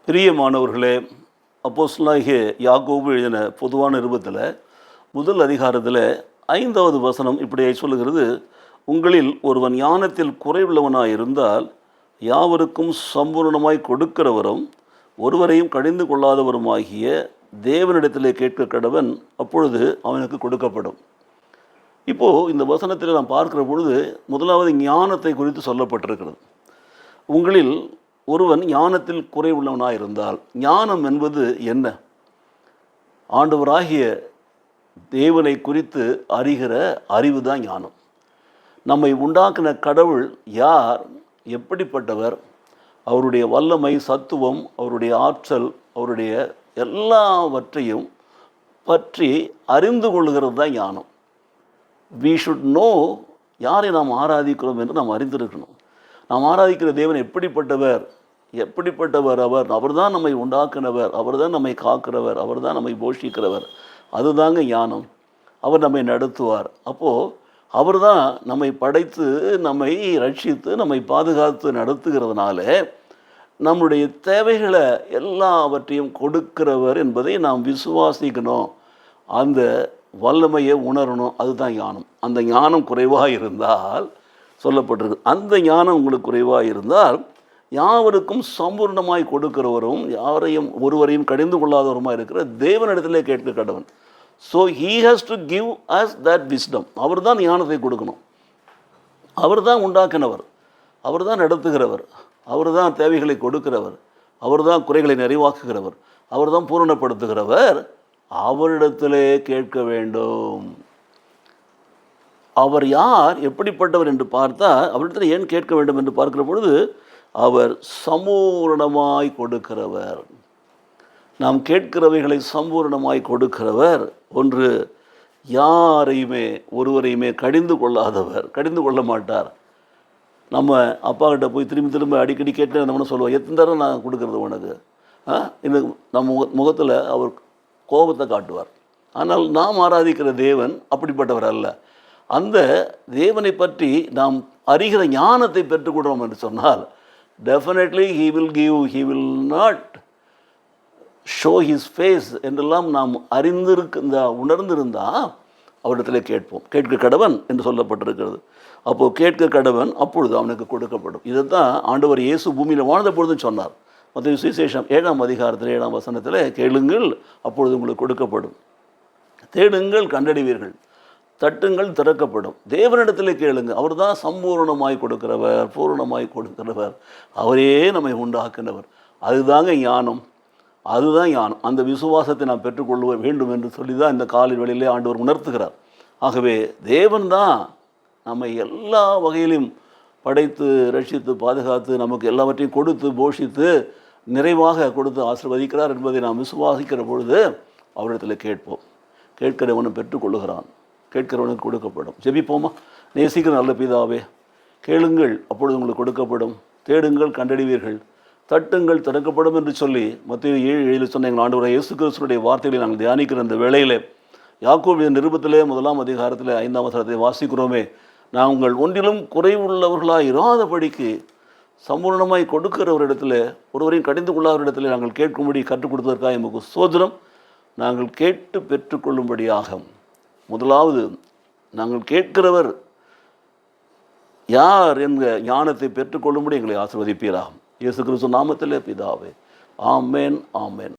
பிரியமானவர்களே, அப்போஸ்தலனாகிய யாக்கோபு எழுதின பொதுவான நிருபத்தில் முதல் அதிகாரத்தில் 5வது வசனம் இப்படியே சொல்லுகிறது. உங்களில் ஒருவன் ஞானத்தில் குறைவுள்ளவனாய் இருந்தால் யாவருக்கும் சம்பூர்ணமாய் கொடுக்கிறவரும் ஒருவரையும் கடிந்து கொள்ளாதவருமாகிய தேவனிடத்திலே கேட்க கடவன், அப்பொழுது அவனுக்கு கொடுக்கப்படும். இப்போது இந்த வசனத்தில் நாம் பார்க்கிற பொழுது முதலாவது ஞானத்தை குறித்து சொல்லப்பட்டிருக்கிறது. உங்களில் ஒருவன் ஞானத்தில் குறைவுள்ளவனாக இருந்தால், ஞானம் என்பது என்ன? ஆண்டவராகிய தேவனை குறித்து அறிகிற அறிவு தான் ஞானம். நம்மை உண்டாக்கின கடவுள் யார், எப்படிப்பட்டவர், அவருடைய வல்லமை, சத்துவம், அவருடைய ஆற்றல், அவருடைய எல்லாவற்றையும் பற்றி அறிந்து கொள்கிறது தான் ஞானம். வி ஷுட் நோ யாரை நாம் ஆராதிக்கிறோம் என்று நாம் அறிந்திருக்கணும். நாம் ஆராதிக்கிற தேவன் எப்படிப்பட்டவர், அவர் தான் நம்மை உண்டாக்குனவர், அவர் தான் நம்மை காக்கிறவர், அவர் தான் நம்மை போஷிக்கிறவர். அதுதாங்க ஞானம். அவர் நம்மை நடத்துவார். அப்போது அவர் தான் நம்மை படைத்து, நம்மை ரட்சித்து, நம்மை பாதுகாத்து நடத்துகிறதுனால நம்முடைய தேவைகளை எல்லாவற்றையும் கொடுக்கிறவர் என்பதை நாம் விசுவாசிக்கணும். அந்த வல்லமையை உணரணும். அதுதான் ஞானம். அந்த ஞானம் குறைவாக இருந்தால், சொல்லப்பட்டிருக்கு, அந்த ஞானம் உங்களுக்கு குறைவாக இருந்தால் யாவருக்கும் சம்பூர்ணமாய் கொடுக்கிறவரும் ஒருவரையும் கடிந்து கொள்ளாதவருமாய் இருக்கிற தேவனிடத்திலே கேட்க கடவன். So he has to give us that wisdom. அவர் தான் ஞானத்தை கொடுக்கணும். அவர் தான் உண்டாக்கினவர், அவர் தான் நடத்துகிறவர், அவர் தான் தேவைகளை கொடுக்கிறவர், அவர் தான் குறைகளை நிறைவாக்குகிறவர், அவர் தான் பூரணப்படுத்துகிறவர். அவரிடத்திலே கேட்க வேண்டும். அவர் யார், எப்படிப்பட்டவர் என்று பார்த்தால், அவரிடத்தில் ஏன் கேட்க வேண்டும் என்று பார்க்கிற பொழுது, அவர் சம்பூர்ணமாய் கொடுக்கிறவர். நாம் கேட்கிறவைகளை சம்பூர்ணமாய் கொடுக்கிறவர். ஒன்று, ஒருவரையுமே கடிந்து கொள்ள மாட்டார். நம்ம அப்பா கிட்ட போய் திரும்ப அடிக்கடி கேட்டு நம்ம சொல்லுவோம், எத்தனை தடவை நான் கொடுக்கறது உனக்கு, எனக்கு நம்ம முகத்தில் அவர் கோபத்தை காட்டுவார். ஆனால் நாம் ஆராதிக்கிற தேவன் அப்படிப்பட்டவர் அல்ல. அந்த தேவனை பற்றி நாம் அறிகிற ஞானத்தை பெற்றுக்கொள்கிறோம் என்று சொன்னால், definitely he will not show his face என்றெல்லாம் நாம் உணர்ந்திருந்தால் அவரிடத்தில் கேட்போம். கேட்க கடவன் என்று சொல்லப்பட்டிருக்கிறது. அப்போது கேட்க கடவன், அப்பொழுது அவனுக்கு கொடுக்கப்படும். இதைத்தான் ஆண்டவர் இயேசு பூமியில் வாழ்ந்த பொழுதும் சொன்னார். மத்தேயு சுவிசேஷம் 7ஆம் அதிகாரத்தில் 7ஆம் வசனத்தில், கேளுங்கள் அப்பொழுது உங்களுக்கு கொடுக்கப்படும், தேடுங்கள் கண்டடைவீர்கள், தட்டுங்கள் திறக்கப்படும். தேவனிடத்தில் கேளுங்க. அவர் தான் சம்பூர்ணமாய் கொடுக்கிறவர், பூரணமாய் கொடுக்கிறவர், அவரே நம்மை உண்டாக்குனவர். அதுதாங்க ஞானம். அந்த விசுவாசத்தை நாம் பெற்றுக்கொள்ள வேண்டும் என்று சொல்லி தான் இந்த காலை வேளையிலே ஆண்டவர் உணர்த்துகிறார். ஆகவே தேவன் தான் நம்மை எல்லா வகையிலும் படைத்து, ரட்சித்து, பாதுகாத்து, நமக்கு எல்லாவற்றையும் கொடுத்து, போஷித்து, நிறைவாக கொடுத்து ஆசீர்வதிக்கிறார் என்பதை நாம் விசுவாசிக்கிற பொழுது அவரிடத்தில் கேட்போம். கேட்கிறவனும் பெற்றுக்கொள்ளுகிறான், கேட்கிறவனுக்கு கொடுக்கப்படும். ஜெபிப்போமா? நேசிக்கிற நல்ல பிதாவே, கேளுங்கள் அப்பொழுது உங்களுக்கு கொடுக்கப்படும், தேடுங்கள் கண்டடைவீர்கள், தட்டுங்கள் திறக்கப்படும் என்று சொல்லி மத்தேயு 7:7 சொன்ன எங்கள் ஆண்டவராகிய இயேசு கிறிஸ்துவினுடைய வார்த்தைகளை நாங்கள் தியானிக்கிற இந்த வேளையில், யாக்கோபு நிருபத்திலே 1ஆம் அதிகாரத்தில் 5ஆம் வசனத்தை வாசிக்கிறோமே, நாங்கள் ஒன்றிலும் குறைவுள்ளவர்களாக இராதபடிக்கு சம்பூர்ணமாய் கொடுக்கிறவரிடத்தில், ஒருவரையும் கடிந்து கொள்ளாதவரிடத்தில் நாங்கள் கேட்கும்படி கற்றுக் கொடுத்ததற்காக எமக்கு ஸ்தோத்திரம். நாங்கள் கேட்டு பெற்றுக்கொள்ளும்படியாக, முதலாவது நாங்கள் கேட்கிறவர் யார் என்கிற ஞானத்தை பெற்றுக்கொள்ளும்படி எங்களை ஆசீர்வதிப்பீராகும். இயேசு கிறிஸ்து நாமத்திலே பிதாவே, ஆமென், ஆமென்.